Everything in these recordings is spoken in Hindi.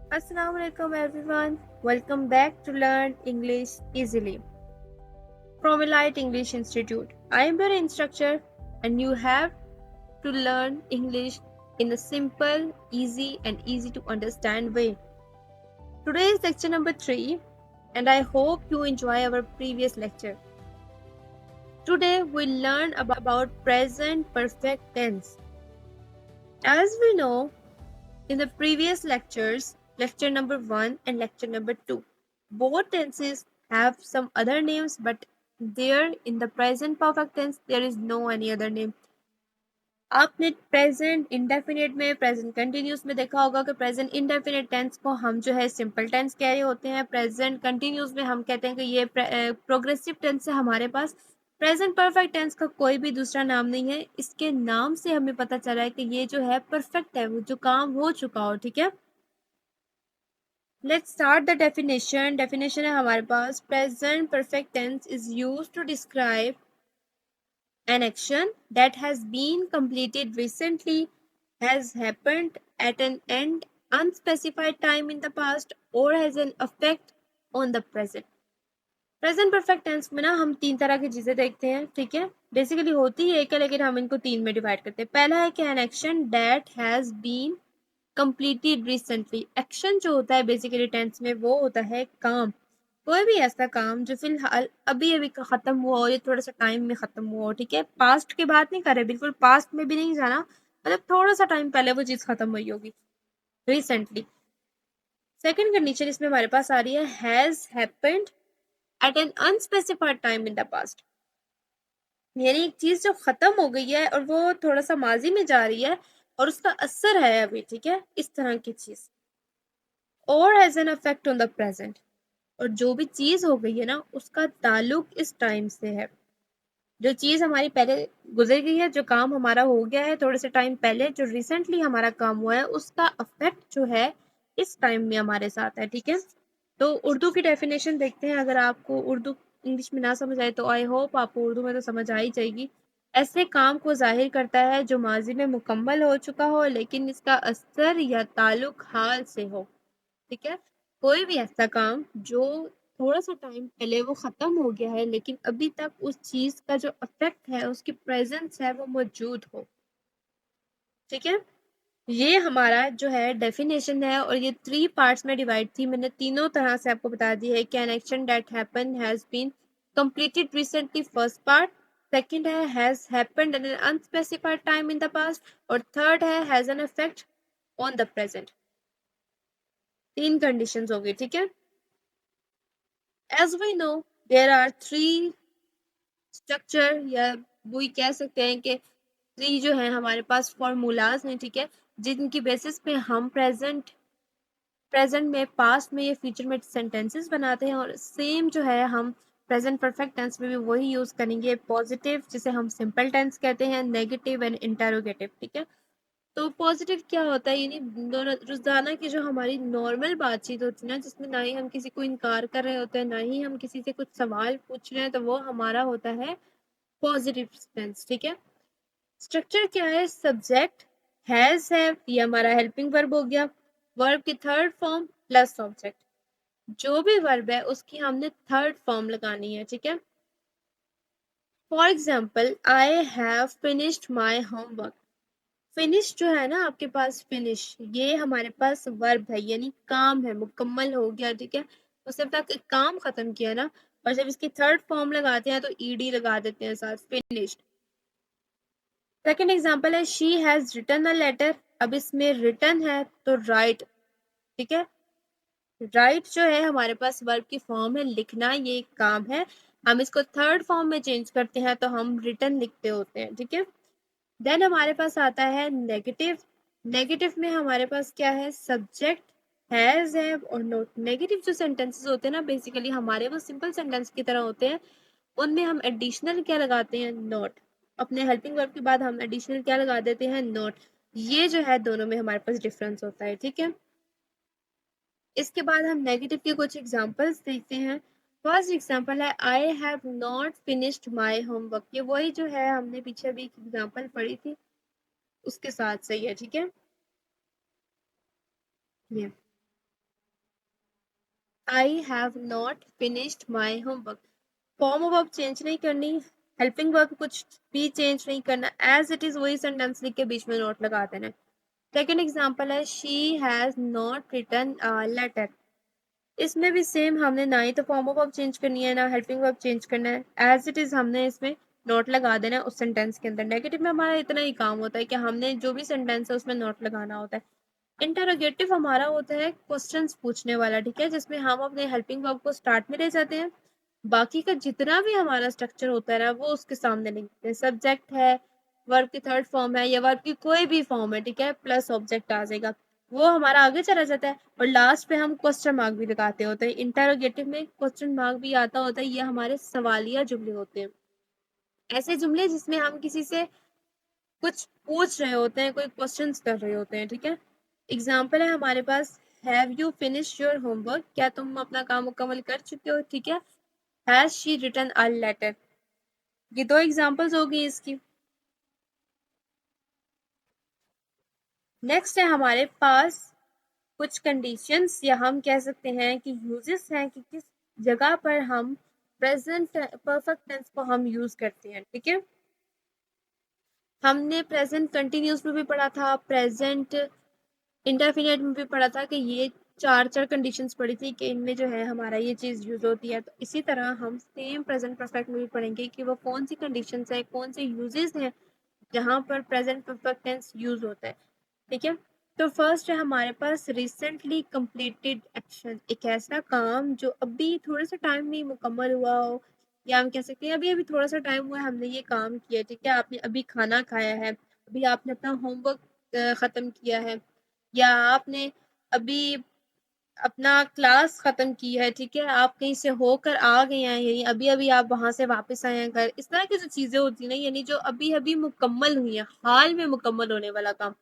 Assalamualaikum everyone. Welcome back to Learn English Easily from Elite English Institute. I am your instructor and you have to learn English in a simple, easy to understand way. Today is lecture number 3 and I hope you enjoy our previous lecture. Today we'll learn about present perfect tense. As we know, in the previous lectures, lecture number 1 and lecture number 2, both tenses have some other names, but there in the present perfect tense, there is no any other name. आपने प्रेजेंट इंडेफिनेट में प्रेजेंट कंटिन्यूस में देखा होगा कि प्रेजेंट इंडेफिनेट टेंस को हम जो है सिंपल टेंस कह रहे होते हैं, प्रेजेंट कंटिन्यूस में हम कहते हैं कि ये प्रोग्रेसिव टेंस है। हमारे पास प्रेजेंट परफेक्ट टेंस का कोई भी दूसरा नाम नहीं है। इसके नाम से हमें पता चला है कि ये जो है परफेक्ट है, वो जो काम हो चुका हो। ठीक है, let's start the definition. Definition है हमारे पास, present perfect tense is used to describe an action that has been completed recently, has happened at an end unspecified time in the past, or has an effect on the present. Present perfect tense में ना हम तीन तरह की चीजें देखते हैं। ठीक है, बेसिकली होती है एक है, लेकिन हम इनको तीन में डिवाइड करते हैं। पहला है कि an action that has been completed recently. Action जो होता है बेसिकली टेंस में, वो होता है काम। कोई भी ऐसा काम जो फिलहाल अभी अभी खत्म हुआ हो या थोड़ा सा टाइम में खत्म हुआ हो। ठीक है, पास्ट की बात नहीं कर रहे, बिल्कुल पास्ट में भी नहीं जाना, मतलब थोड़ा सा टाइम पहले वो चीज खत्म हुई होगी, रिसेंटली। सेकेंड कंडीशन इसमें हमारे पास आ रही है, has happened at an unspecified time in the past. यानी एक चीज जो खत्म हो गई है और वो थोड़ा सा माजी में जा रही है और उसका असर है अभी। ठीक है, इस तरह की चीज। और has an effect on the present, और जो भी चीज हो गई है ना, उसका ताल्लुक इस टाइम से है। जो चीज हमारी पहले गुजर गई है, जो काम हमारा हो गया है थोड़े से टाइम पहले, जो रिसेंटली हमारा काम हुआ है, उसका अफेक्ट जो है इस टाइम में हमारे साथ है। ठीक है, तो उर्दू की डेफिनेशन देखते हैं। अगर आपको उर्दू इंग्लिश में ना समझ आए तो आई होप आपको उर्दू में तो समझ आ ही जाएगी। ऐसे काम को जाहिर करता है जो माजी में मुकम्मल हो चुका हो, लेकिन इसका असर या ताल्लुक हाल से हो। ठीक है, कोई भी ऐसा काम जो थोड़ा सा टाइम पहले वो खत्म हो गया है, लेकिन अभी तक उस चीज का जो इफेक्ट है, उसकी प्रेजेंस है, वो मौजूद हो। ठीक है, ये हमारा जो है डेफिनेशन है, और ये 3 पार्ट्स में डिवाइड थी। मैंने तीनों तरह से आपको बता दी है कि an action that happen has been completed recently, first part. Second है has happened at an unspecified time in the past, और थर्ड है has an effect on the present. 3 conditions हो गई। ठीक है, as we know there are 3 structure, या वही कह सकते हैं कि 3 जो है हमारे पास फॉर्मूलाज हैं। ठीक है, जिनकी बेसिस पे हम प्रेजेंट में, पास्ट में या फ्यूचर में सेंटेंसेस बनाते हैं, और सेम जो है हम प्रेजेंट परफेक्ट टेंस में भी वही यूज करेंगे। पॉजिटिव जिसे हम सिंपल टेंस कहते हैं, नेगेटिव एंड इंटरोगेटिव। ठीक है, तो पॉजिटिव क्या होता है, यानी रोजाना की जो हमारी नॉर्मल बातचीत होती है ना, जिसमें ना ही हम किसी को इनकार कर रहे होते हैं, ना ही हम किसी से कुछ सवाल पूछ रहे हैं, तो वो हमारा होता है पॉजिटिव टेंस। ठीक है, स्ट्रक्चर क्या है, सब्जेक्ट हैज हैव, ये हमारा हेल्पिंग वर्ब हो गया। वर्ब की थर्ड फॉर्म प्लस ऑब्जेक्ट। जो भी वर्ब है उसकी हमने थर्ड फॉर्म लगानी है। ठीक है, for example, I have finished my homework. Finish जो है ना आपके पास, फिनिश ये हमारे पास वर्ब है, यानी काम है, मुकम्मल हो गया। ठीक है, तो सिर्फ तक काम खत्म किया ना, और जब इसकी थर्ड फॉर्म लगाते हैं तो ईडी लगा देते हैं साथ, फिनिश्ड। सेकेंड एग्जाम्पल है, she has written a letter. अब इसमें रिटन है तो राइट। ठीक है, राइट जो है हमारे पास वर्ब की फॉर्म है, लिखना, ये एक काम है। हम इसको थर्ड फॉर्म में चेंज करते हैं तो हम रिटन लिखते होते हैं। ठीक है, देन हमारे पास आता है नेगेटिव। नेगेटिव में हमारे पास क्या है, सब्जेक्ट हैज हैव और नोट। नेगेटिव जो सेंटेंसेस होते हैं ना, बेसिकली हमारे वो सिंपल सेंटेंस की तरह होते हैं। उनमें हम एडिशनल क्या लगाते हैं, नोट। अपने हेल्पिंग वर्ब के बाद हम एडिशनल क्या लगा देते हैं, नोट। ये जो है दोनों में हमारे पास डिफरेंस होता है। ठीक है, इसके बाद हम नेगेटिव के कुछ एग्जांपल्स देखते हैं। फर्स्ट एग्जांपल है, आई have not finished my homework. ये वही जो है हमने पीछे भी एक एग्जांपल पढ़ी थी, उसके साथ सही है। ठीक है, ये I have not finished my homework. Form of verb change नहीं करनी, हेल्पिंग वर्ब कुछ भी चेंज नहीं करना, एज इट इज वही सेंटेंस लिख के बीच में नोट लगा देना। सेकेंड एग्जाम्पल है she has not written a letter. इसमें भी सेम, हमने ना ही तो फॉर्म ऑफ वर्ब चेंज करनी है ना हेल्पिंग वर्ब चेंज करना है, एज इट इज हमने इसमें नोट लगा देना है उस सेंटेंस के अंदर। नेगेटिव में हमारा इतना ही काम होता है कि हमने जो भी सेंटेंस है उसमें नोट लगाना होता है। इंटरोगेटिव हमारा होता है क्वेश्चंस पूछने वाला, ठीक है, जिसमें हम अपने हेल्पिंग वर्ब को स्टार्ट में ले जाते हैं, बाकी का जितना भी हमारा स्ट्रक्चर होता है ना वो उसके सामने लिखते हैं। सब्जेक्ट है, वर्ब की थर्ड फॉर्म है या वर्ब की कोई भी फॉर्म है, ठीक है, प्लस ऑब्जेक्ट आ जाएगा, वो हमारा आगे चला जाता है और लास्ट पे हम क्वेश्चन मार्क भी लगाते होते हैं। इंटरोगेटिव में क्वेश्चन मार्क भी आता होता है, ये हमारे सवालिया जुमले होते हैं, ऐसे जुमले जिसमें हम किसी से कुछ पूछ रहे होते हैं, कोई क्वेश्चंस कर रहे होते हैं, ठीक है। एग्जाम्पल है हमारे पास, have you finish your homework, क्या तुम अपना काम मुकम्मल कर चुके हो, ठीक है। Has she written a letter, ये दो एग्जाम्पल्स हो गई इसकी। नेक्स्ट है हमारे पास कुछ कंडीशंस या हम कह सकते हैं कि यूजेस हैं कि किस जगह पर हम प्रेजेंट परफेक्ट टेंस को हम यूज करते हैं, ठीक है। हमने प्रेजेंट कंटिन्यूस में भी पढ़ा था, प्रेजेंट इंडेफिनिट में भी पढ़ा था कि ये चार चार कंडीशंस पढ़ी थी कि इनमें जो है हमारा ये चीज़ यूज होती है। तो इसी तरह हम सेम प्रेजेंट परफेक्ट में भी पढ़ेंगे कि वो कौन सी कंडीशंस है, कौन से यूजेस हैं जहाँ पर प्रेजेंट परफेक्ट टेंस यूज होता है, ठीक है। तो फर्स्ट है हमारे पास रिसेंटली कंप्लीटेड एक्शन, एक ऐसा काम जो अभी थोड़े से टाइम में मुकम्मल हुआ हो, या हम कह सकते हैं अभी अभी थोड़ा सा टाइम हुआ है हमने ये काम किया, ठीक है। आपने अभी खाना खाया है, अभी आपने अपना होमवर्क खत्म किया है, या आपने अभी अपना क्लास खत्म की है, ठीक है, आप कहीं से होकर आ गए हैं, यानी अभी अभी आप वहां से वापस आए हैं घर। इस तरह की जो चीजें होती है ना, यानी जो अभी अभी मुकम्मल हुई है, हाल में मुकम्मल होने वाला काम,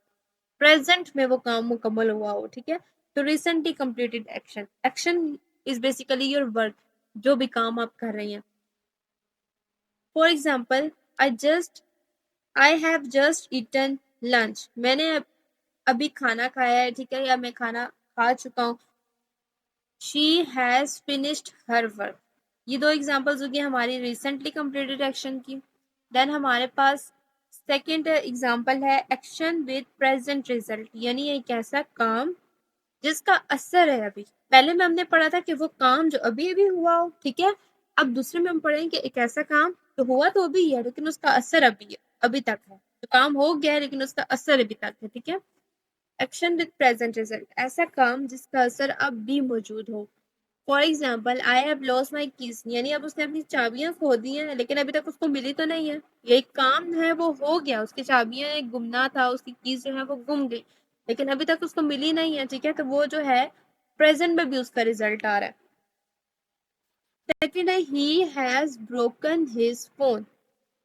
प्रेजेंट में वो काम मुकम्मल हुआ हो, ठीक है। तो recently completed action, action is basically your work, जो भी काम आप कर रही हैं। For example, I have just eaten lunch, मैंने अभी खाना खाया है, ठीक है, या मैं खाना खा चुका हूँ। She has finished her work, ये दो एग्जाम्पल्स होगी हमारी रिसेंटली कंप्लीटेड एक्शन की। देन हमारे पास सेकेंड एग्जाम्पल है एक्शन विद प्रेजेंट रिजल्ट, यानी एक ऐसा काम जिसका असर है अभी। पहले में हमने पढ़ा था कि वो काम जो अभी अभी हुआ हो, ठीक है। अब दूसरे में हम पढ़ेंगे कि एक ऐसा काम तो हुआ तो अभी है लेकिन उसका असर अभी है, अभी तक है, तो काम हो गया है लेकिन उसका असर अभी तक है, ठीक है। एक्शन विद प्रेजेंट रिजल्ट, ऐसा काम जिसका असर अब भी मौजूद हो। For example, I have lost my keys, यानी अब उसने अपनी चाबियां खो दी हैं लेकिन अभी तक उसको मिली तो नहीं है, ये काम है वो हो गया, उसकी चाबियां गुमना था, उसकी कीज जो है वो गुम गई लेकिन अभी तक उसको मिली नहीं है, ठीक है। तो वो जो है प्रेजेंट में भी उसका रिजल्ट आ रहा है। सेकेंड है he has broken his phone,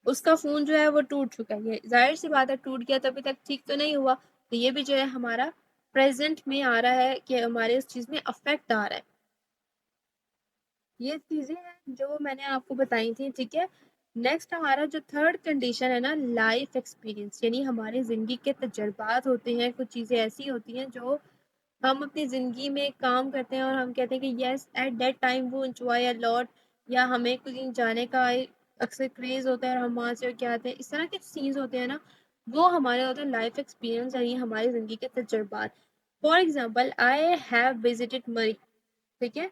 उसका फोन जो है वो टूट चुका है, ये जाहिर सी बात है, टूट गया तो अभी तक ठीक तो नहीं हुआ, तो ये भी जो है हमारा प्रेजेंट में आ रहा है कि हमारे उस चीज में अफेक्ट आ रहा है। ये चीजें हैं जो मैंने आपको बताई थी, ठीक है। नेक्स्ट हमारा जो थर्ड कंडीशन है ना, लाइफ एक्सपीरियंस, यानी हमारी जिंदगी के तजुर्बात होते हैं, कुछ चीजें ऐसी होती हैं जो हम अपनी जिंदगी में काम करते हैं और हम कहते हैं कि यस एट दैट टाइम वो इंजॉय अ लॉट, या हमें कहीं जाने का अक्सर क्रेज होता है और हम वहां से क्या आते हैं, इस तरह के चीज होते हैं ना, वो हमारे होते हैं लाइफ एक्सपीरियंस, यानी हमारी जिंदगी के तजुर्बात। For example, I have visited Murree, ठीक है।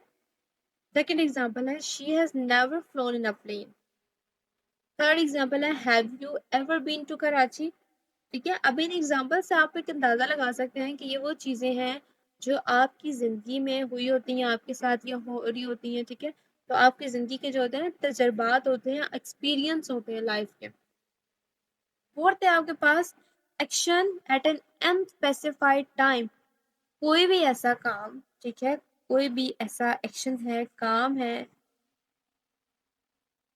सेकेंड एग्जाम्पल है she has never flown in a plane. Third example है have you ever been to Karachi, ठीक है। अब इन एग्जाम्पल से आप एक अंदाजा लगा सकते हैं कि ये वो चीजें हैं जो आपकी जिंदगी में हुई होती हैं, आपके साथ या हो रही होती हैं, ठीक है। तो आपकी जिंदगी के जो होते हैं तजर्बात होते हैं, एक्सपीरियंस होते हैं लाइफ के। फोर्थ है आपके पास action at an unspecified time, कोई भी ऐसा काम, ठीक है, कोई भी ऐसा एक्शन है, काम है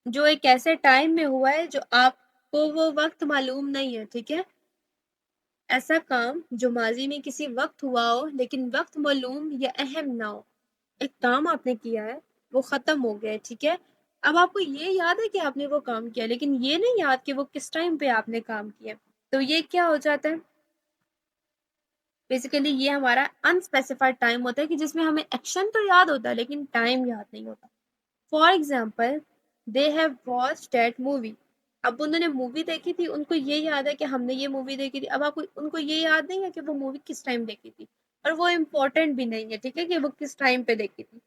जो एक ऐसे टाइम में हुआ है जो आपको वो वक्त मालूम नहीं है, ठीक है। ऐसा काम जो माजी में किसी वक्त हुआ हो लेकिन वक्त मालूम या अहम ना हो, एक काम आपने किया है वो खत्म हो गया है, ठीक है। अब आपको ये याद है कि आपने वो काम किया लेकिन ये नहीं याद कि वो किस टाइम पे आपने काम किया, तो ये क्या हो जाता है, बेसिकली ये हमारा अनस्पेसिफाइड टाइम होता है कि जिसमें हमें एक्शन तो याद होता है लेकिन टाइम याद नहीं होता। For example, they have watched that movie. अब उन्होंने मूवी देखी थी, उनको ये याद है कि हमने ये मूवी देखी थी। अब आपको उनको ये याद नहीं है कि वो मूवी किस टाइम देखी थी, और वो इम्पोर्टेंट भी नहीं है, ठीक है, कि वो किस टाइम पे देखी थी।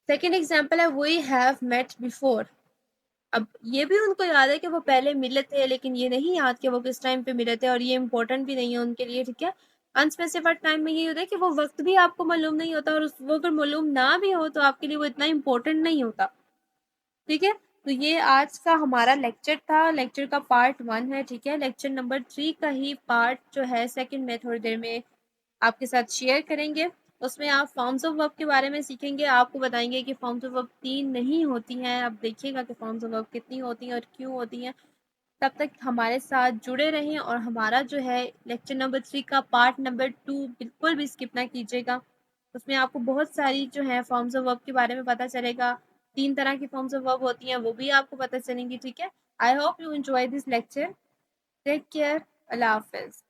सेकेंड एग्जाम्पल है वी हैव मेट बिफोर। अब ये भी उनको याद है कि वो पहले मिले थे, लेकिन ये नहीं याद कि वो किस टाइम पे मिले थे, और ये इंपॉर्टेंट भी नहीं है उनके लिए, ठीक है। अनस्पेसिफाइड टाइम में ये होता है कि वो वक्त भी आपको मालूम नहीं होता, और वो अगर मालूम ना भी हो तो आपके लिए वो इतना इम्पोर्टेंट नहीं होता, ठीक है। तो ये आज का हमारा लेक्चर था, लेक्चर का पार्ट 1 है, ठीक है। लेक्चर नंबर 3 का ही पार्ट जो है सेकंड में थोड़ी देर में आपके साथ शेयर करेंगे। उसमें आप फॉर्म्स ऑफ वर्ब के बारे में सीखेंगे, आपको बताएंगे कि फॉर्म्स ऑफ वर्ब 3 नहीं होती हैं। आप देखिएगा कि फॉर्म्स ऑफ वर्ब कितनी होती हैं और क्यों होती हैं। तब तक हमारे साथ जुड़े रहें, और हमारा जो है लेक्चर नंबर 3 का पार्ट नंबर 2 बिल्कुल भी स्किप ना कीजिएगा। उसमें आपको बहुत सारी जो है फॉर्म्स ऑफ वर्ब के बारे में पता चलेगा। 3 तरह की फॉर्म्स ऑफ वर्ब होती हैं, वो भी आपको पता चलेंगी, ठीक है। I hope you enjoy this lecture. Take care. Allah हाफिज़।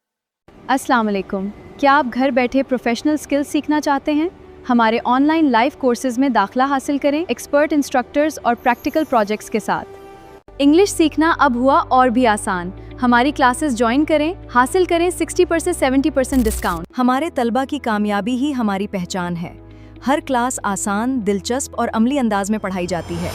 अस्सलाम वालेकुम। क्या आप घर बैठे प्रोफेशनल स्किल्स सीखना चाहते हैं? हमारे ऑनलाइन लाइव कोर्सेज में दाखला हासिल करें एक्सपर्ट इंस्ट्रक्टर्स और प्रैक्टिकल प्रोजेक्ट्स के साथ। इंग्लिश सीखना अब हुआ और भी आसान। हमारी क्लासेस ज्वाइन करें, हासिल करें 60% से 70% डिस्काउंट। हमारे तलबा की कामयाबी ही हमारी पहचान है। हर क्लास आसान, दिलचस्प और अमली अंदाज में पढ़ाई जाती है।